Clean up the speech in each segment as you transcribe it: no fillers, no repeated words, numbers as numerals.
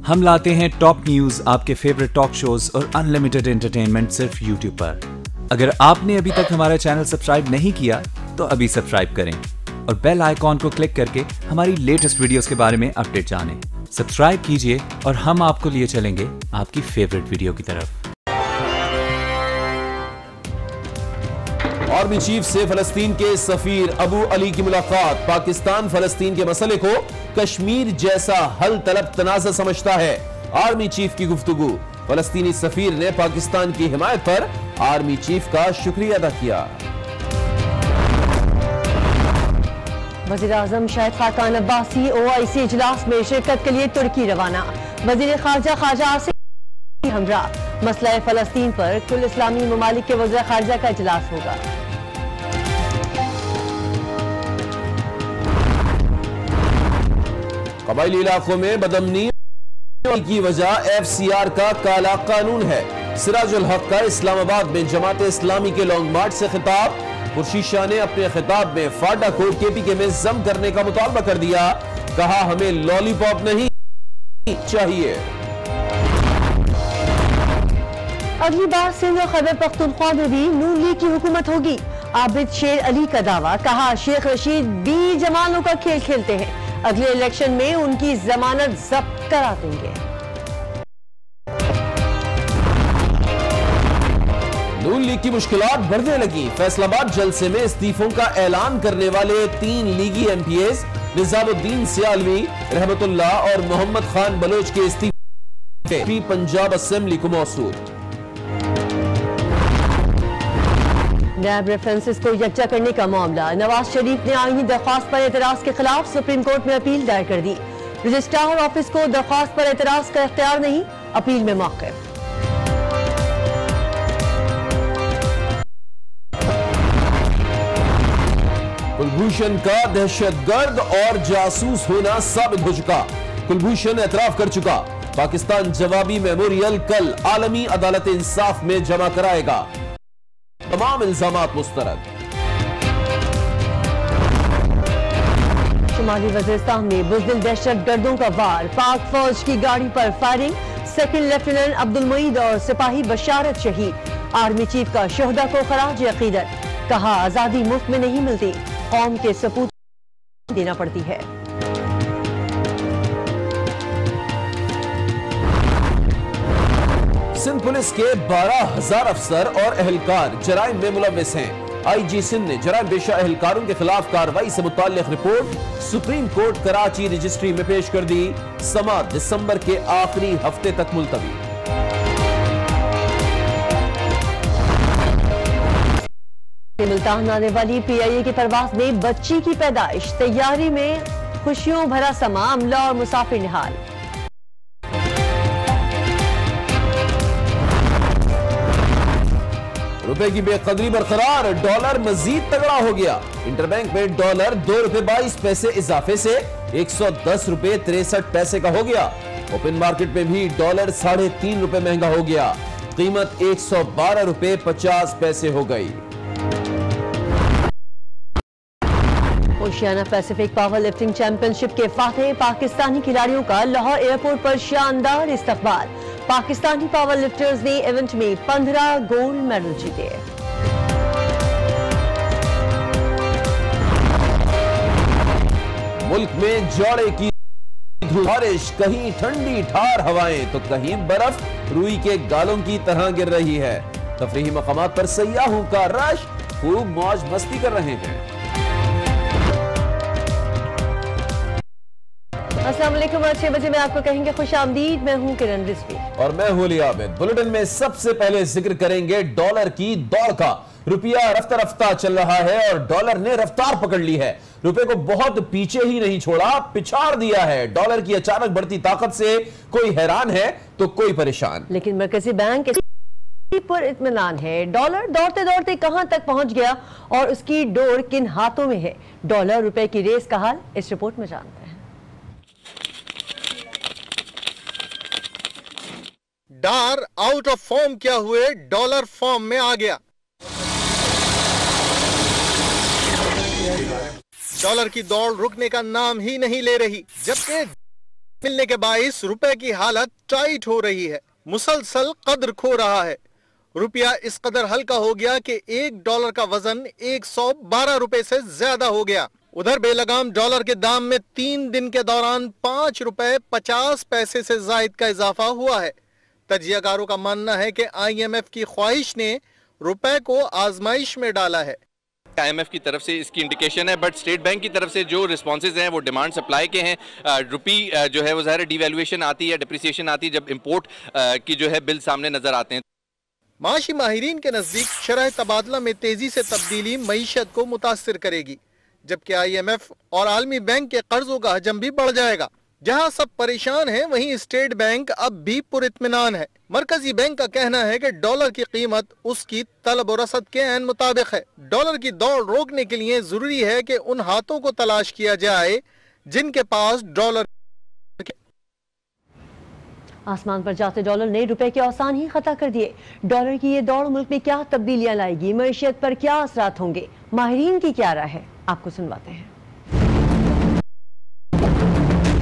हम लाते हैं top news, आपके फेवरेट टॉक शोज और अनलिमिटेड एंटरटेनमेंट सिर्फ यूट्यूब पर। अगर आपने अभी तक हमारा चैनल सब्सक्राइब नहीं किया तो अभी सब्सक्राइब करें और बेल आइकॉन को क्लिक करके हमारी लेटेस्ट वीडियोस के बारे में अपडेट जानें। सब्सक्राइब कीजिए और हम आपको लिए चलेंगे आपकी फेवरेट वीडियो की तरफ। आर्मी चीफ से फलस्तीन के सफीर अबू अली की मुलाकात। पाकिस्तान फलस्तीन के मसले को कश्मीर जैसा हल तलब तनाज़ा समझता है। आर्मी चीफ की गुफ्तगू। फलस्तीनी सफीर ने पाकिस्तान की हिमायत पर आर्मी चीफ का शुक्रिया अदा किया। वज़ीर आज़म शाहिद खाकान अब्बासी OIC इजलास में शिरकत के लिए तुर्की रवाना। वज़ीर ख़ारजा ख्वाजा आसिफ हमरा। मसला फलस्तीन पर कुल इस्लामी ममालिक के वज़ीर ख़ारजा का इजलास होगा। कबायली इलाकों में बदअमनी की वजह FCR का काला कानून है। सिराजुल हक का इस्लामाबाद में जमात इस्लामी के लॉन्ग मार्च से खिताब। खुर्शीद शाह ने अपने खिताब में फाडा को KPK में जम करने का मुतालबा कर दिया। कहा हमें लॉलीपॉप नहीं चाहिए। अगली बार सिंध और खैबर पख्तूनख्वा में भी नून लीग की हुकूमत होगी। आबिद शेर अली का दावा। कहा शेख रशीद 20 जमानों का खेल खेलते हैं। अगले इलेक्शन में उनकी जमानत जब्त करा देंगे। नून लीग की मुश्किलात बढ़ने लगी। फैसलाबाद जलसे में इस्तीफों का ऐलान करने वाले 3 लीगी MPs निजामुद्दीन सियालवी, रहमतुल्लाह और मोहम्मद खान बलोच के इस्तीफे पंजाब असेंबली को मौसूल। नैब रेफरेंसेस को यकजा करने का मामला। नवाज शरीफ ने आईनी दरख्वास्त पर एतराज के खिलाफ सुप्रीम कोर्ट में अपील दायर कर दी। रजिस्ट्रार ऑफिस को दरख्वास्त पर एतराज का इख्तियार नहीं, अपील में मौक़िफ़। कुलभूषण का दहशतगर्द और जासूस होना साबित हो चुका। कुलभूषण एतराफ कर चुका। पाकिस्तान जवाबी मेमोरियल कल आलमी अदालत इंसाफ में जमा कराएगा। तमाम इल्जामात मुस्तरद। शुमाली वज़ीरिस्तान में बुज़दिल दहशतगर्दों का वार। पाक फौज की गाड़ी पर firing. Second lieutenant Abdul Moeed और सिपाही बशारत शहीद। आर्मी चीफ का शोहदा को खराज अकीदत। कहा आजादी मुफ्त में नहीं मिलती, कौम के सपूत देना पड़ती है। सिंध पुलिस के 12,000 अफसर और एहलकार जराइम में मुलव्विस हैं। IG सिंध ने जराइम पेशा एहलकारों के खिलाफ कार्रवाई से मुताल्लिक report supreme court Karachi registry में पेश कर दी। समाअत दिसंबर के आखिरी हफ्ते तक मुलतवी। मुल्तान आने वाली PIA की परवाज में बच्ची की पैदाइश। तैयारी में खुशियों भरा समा। अमला और मुसाफिर निहाल। रुपए की बेकदरी बरकरार। डॉलर मजीद तगड़ा हो गया। इंटरबैंक में डॉलर 2 रुपए 22 पैसे इजाफे से 110 रुपए 63 पैसे का हो गया। ओपन मार्केट में भी डॉलर 3.5 रुपए महंगा हो गया। कीमत 112 रुपए 50 पैसे हो गई। Oceania Pacific power lifting championship के फातेह पाकिस्तानी खिलाड़ियों का लाहौर एयरपोर्ट पर शानदार इस्तकबाल। पाकिस्तानी पावर लिफ्टर्स ने इवेंट में 15 गोल्ड मेडल जीते। मुल्क में जोड़े की बारिश। कहीं ठंडी ठार हवाएं तो कहीं बर्फ रुई के गालों की तरह गिर रही है। तफरीही मकामात पर सयाहों का रश। खूब मौज मस्ती कर रहे हैं। अस्सलाम वालेकुम। 6 बजे में आपको कहेंगे खुश आमदीद। मैं हूं किरण रिजवी और मैं हूं अली आबिद। बुलेटिन में सबसे पहले जिक्र करेंगे डॉलर की दौड़ का। रुपया रफ्ता रफ्ता चल रहा है और डॉलर ने रफ्तार पकड़ ली है। रुपए को बहुत पीछे ही नहीं छोड़ा, पिछाड़ दिया है। डॉलर की अचानक बढ़ती ताकत से कोई हैरान है तो कोई परेशान। लेकिन मरकजी बैंक पर इत्मीनान है। डॉलर दौड़ते दौड़ते कहां तक पहुंच गया और उसकी डोर किन हाथों में है। डॉलर रुपए की रेस का हाल इस रिपोर्ट में जानते हैं। डार आउट ऑफ फॉर्म क्या हुए डॉलर फॉर्म में आ गया। डॉलर की दौड़ रुकने का नाम ही नहीं ले रही, जबकि मिलने के बाइस रुपए की हालत टाइट हो रही है, मुसलसल कद्र खो रहा है। रुपया इस कदर हल्का हो गया कि $1 का वजन 112 रुपए से ज्यादा हो गया। उधर बेलगाम डॉलर के दाम में 3 दिन के दौरान 5 रुपए 50 पैसे से जायद का इजाफा हुआ है। तजियाकारों का मानना है कि IMF की ख्वाहिश ने रुपए को आजमाइश में डाला है। IMF की तरफ से इसकी इंडिकेशन है, बट स्टेट बैंक की तरफ से जो रिस्पॉन्सेज हैं वो डिमांड सप्लाई के हैं। रुपी जो है वो ज़ाहिर डिवैल्यूएशन आती है, डिप्रिसिएशन आती है जब इंपोर्ट की जो है बिल सामने नजर आते हैं। माशी माहिरीन के नजदीक शरह तबादला में तेजी से तब्दीली मईशत को मुतासिर करेगी, जबकि IMF और आलमी बैंक के कर्जों का हजम भी बढ़ जाएगा। जहां सब परेशान हैं, वहीं स्टेट बैंक अब भी पुरित्मीनान है। मरकजी बैंक का कहना है कि डॉलर की कीमत उसकी तलब और रसद के ऐन मुताबिक है। डॉलर की दौड़ रोकने के लिए जरूरी है कि उन हाथों को तलाश किया जाए जिनके पास डॉलर। आसमान पर जाते डॉलर ने रुपए के औसान ही खता कर दिए। डॉलर की ये दौड़ मुल्क में क्या तब्दीलियां लाएगी, मईशत पर क्या असरात होंगे, माहिरीन की क्या राय है, आपको सुनवाते हैं।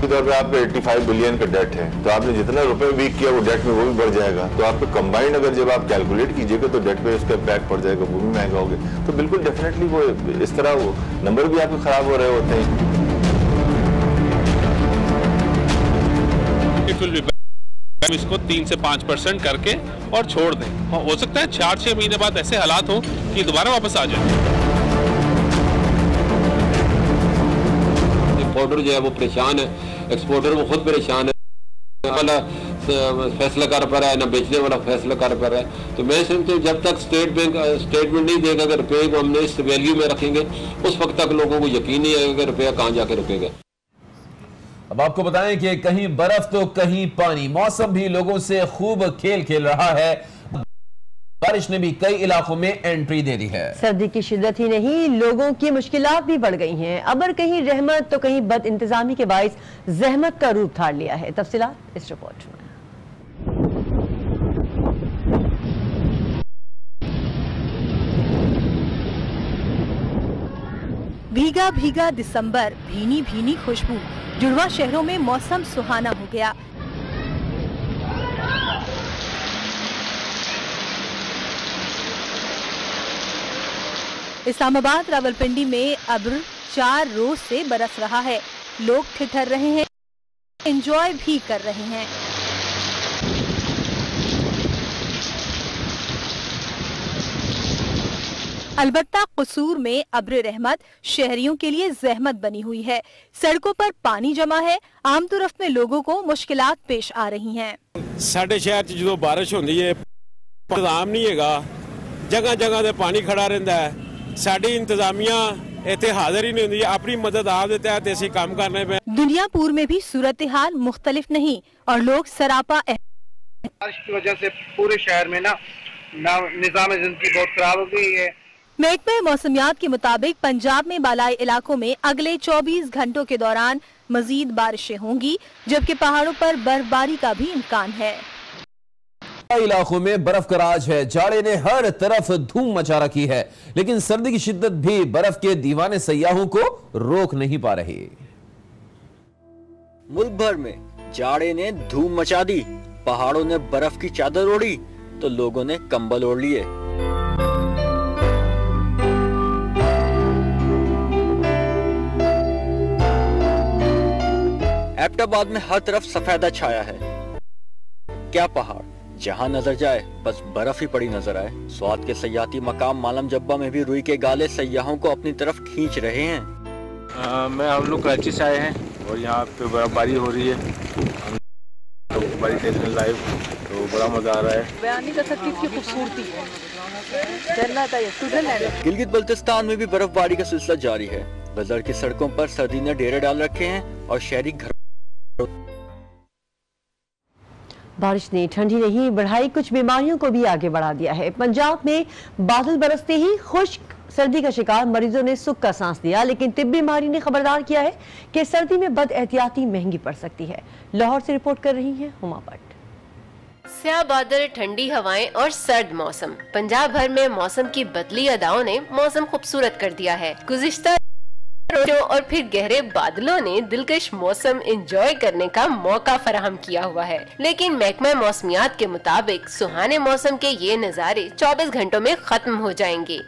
तौर पे आप 85 बिलियन का डेट है, तो आपने जितना रुपए वीक किया वो डेट में वो भी बढ़ जाएगा। तो आप कंबाइंड अगर जब आप कैलकुलेट कीजिएगा तो डेट पे उसका इम्पैक्ट पड़ जाएगा, वो भी महंगा हो गया। तो बिल्कुल डेफिनेटली वो इस तरह वो नंबर भी आपके खराब हो रहे होते हैं। इसको 3 से 5% करके और छोड़ दें। हो सकता है 4-6 महीने बाद ऐसे हालात हो कि दोबारा वापस आ जाए। इंपोर्टर जो है वो परेशान है, एक्सपोर्टर वो खुद परेशान है। वाला फैसला कर पा रहा है ना बेचने वाला फैसला कर पा रहा है। तो मैं समझता हूँ जब तक स्टेट बैंक स्टेटमेंट नहीं देगा कि रुपये को हमने इस वैल्यू में रखेंगे, उस वक्त तक लोगों को यकीन नहीं आएगा कि रुपया कहाँ जाके रुकेगा। अब आपको बताएं कि कहीं बर्फ तो कहीं पानी, मौसम भी लोगों से खूब खेल खेल रहा है। बारिश ने भी कई इलाकों में एंट्री दे दी है। सर्दी की शिद्दत ही नहीं, लोगों की मुश्किलात भी बढ़ गई हैं। अबर कहीं रहमत तो कहीं बद इंतजामी के बाइस जहमत का रूप धार लिया है। तफसीलात इस रिपोर्ट में। भीगा भीगा दिसंबर, भीनी भीनी खुशबू, जुड़वा शहरों में मौसम सुहाना हो गया। इस्लामाबाद रावलपिंडी में अब्र 4 रोज से बरस रहा है। लोग ठिठर रहे हैं, एंजॉय भी कर रहे हैं। अलबत्ता कसूर में अब्र रहमत शहरियों के लिए जहमत बनी हुई है। सड़कों पर पानी जमा है, आमतौरफ में लोगों को मुश्किलात पेश आ रही हैं। साडे शहर च जो बारिश होती है इंतजाम नहीं है, जगह जगह से पानी खड़ा रहता है। साडी इंतजामिया इतने हाजिर ही नहीं होती, अपनी मदद आप देते हैं ऐसे काम करने पे। दुनियापुर में भी सूरत हाल मुख्तलिफ नहीं और लोग सरापा बारिश की वजह से पूरे शहर में ना निजाम जिंदगी बहुत खराब हो गई है। महकमे मौसमियात के मुताबिक पंजाब में बालाई इलाकों में अगले 24 घंटों के दौरान मजीद बारिशें होंगी, जबकि पहाड़ों पर बर्फबारी का भी इम्कान है। इलाकों में बर्फ का राज है। जाड़े ने हर तरफ धूम मचा रखी है, लेकिन सर्दी की शिद्दत भी बर्फ के दीवाने सयाहों को रोक नहीं पा रही। मुल्क भर में जाड़े ने धूम मचा दी। पहाड़ों ने बर्फ की चादर ओढ़ी तो लोगों ने कंबल ओढ़ लिए। एबटाबाद में हर तरफ सफेदा छाया है। क्या पहाड़, जहां नजर जाए बस बर्फ ही पड़ी नजर आए। स्वाद के सयाती मकाम मालम जब्बा में भी रुई के गाले सयाहों को अपनी तरफ खींच रहे हैं। हम लोग कराची से आए हैं और यहाँ पे बर्फबारी हो रही है। हम तो बड़ी टेंशन लाइव, तो बड़ा मजा आ रहा है। बयान नहीं कर सकती इसकी खूबसूरती है। जन्नत है, स्विट्जरलैंड। गिलगित बल्तिस्तान में भी बर्फबारी का सिलसिला जारी है। बाजार की सड़कों पर सर्दी ने डेरे डाल रखे हैं और शहरी घर। बारिश ने ठंडी नहीं बढ़ाई, कुछ बीमारियों को भी आगे बढ़ा दिया है। पंजाब में बादल बरसते ही खुश्क सर्दी का शिकार मरीजों ने सुख का सांस लिया, लेकिन तिब्बी माहिर ने खबरदार किया है कि सर्दी में बद एहतियाती महंगी पड़ सकती है। लाहौर से रिपोर्ट कर रही हैं हुमा भट्ट। स्याह बादल, ठंडी हवाएं और सर्द मौसम, पंजाब भर में मौसम की बदली अदाओं ने मौसम खूबसूरत कर दिया है। गुज़िश्ता और फिर गहरे बादलों ने दिलकश मौसम एंजॉय करने का मौका फराहम किया हुआ है। लेकिन महकमा मौसमियात के मुताबिक सुहाने मौसम के ये नज़ारे 24 घंटों में खत्म हो जाएंगे।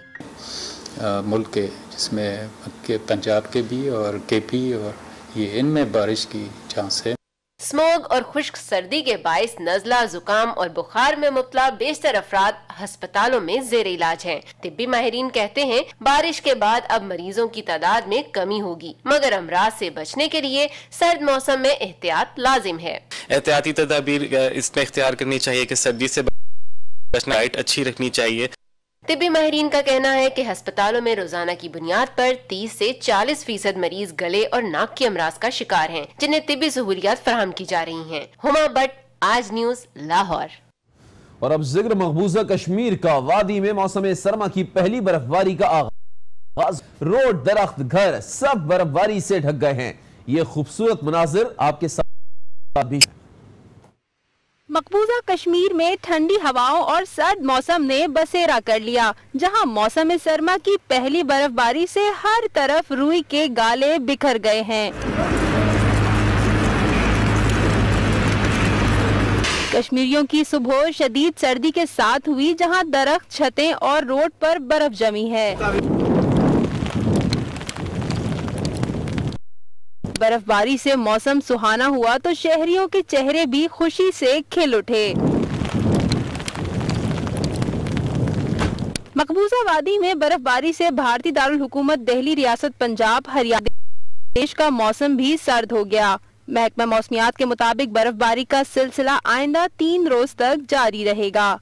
मुल्क के जिसमें के पंजाब के भी और केपी और ये इनमें बारिश की चांस है। स्मोग और खुश्क सर्दी के बाइस नज़ला, जुकाम और बुखार में मुब्तला बेशतर अफराद अस्पतालों में जेर इलाज हैं। तिब्बी माहिरीन कहते हैं बारिश के बाद अब मरीजों की तादाद में कमी होगी, मगर अमराज से बचने के लिए सर्द मौसम में एहतियात लाजिम है। एहतियाती तदाबीर इसमें इख्तियार करनी चाहिए कि सर्दी से बचना, डाइट अच्छी रखनी चाहिए। तिब्बी माहिरीन का कहना है कि अस्पतालों में रोजाना की बुनियाद पर 30 से 40% मरीज गले और नाक के अमराज का शिकार हैं, जिन्हें तिब्बी सहूलियात फराहम की जा रही हैं। हुमा बट, आज न्यूज, लाहौर। और अब जिक्र मकबूजा कश्मीर का। वादी में मौसम सरमा की पहली बर्फबारी का आगाज। रोड, दरख्त, घर सब बर्फबारी से ढक गए हैं। ये खूबसूरत मनाजिर आपके साथ भी। मकबूजा कश्मीर में ठंडी हवाओं और सर्द मौसम ने बसेरा कर लिया, जहां मौसम सरमा की पहली बर्फबारी से हर तरफ रुई के गाले बिखर गए हैं। कश्मीरियों की सुबह शदीद सर्दी के साथ हुई, जहां दरख्त, छतें और रोड पर बर्फ जमी है। बर्फबारी से मौसम सुहाना हुआ तो शहरियों के चेहरे भी खुशी से खिल उठे। मकबूजा वादी में बर्फबारी से भारतीय दारुल हुकूमत दिल्ली, रियासत पंजाब, हरियाणा देश का मौसम भी सर्द हो गया। महकमा मौसमियात के मुताबिक बर्फबारी का सिलसिला आइंदा 3 रोज तक जारी रहेगा।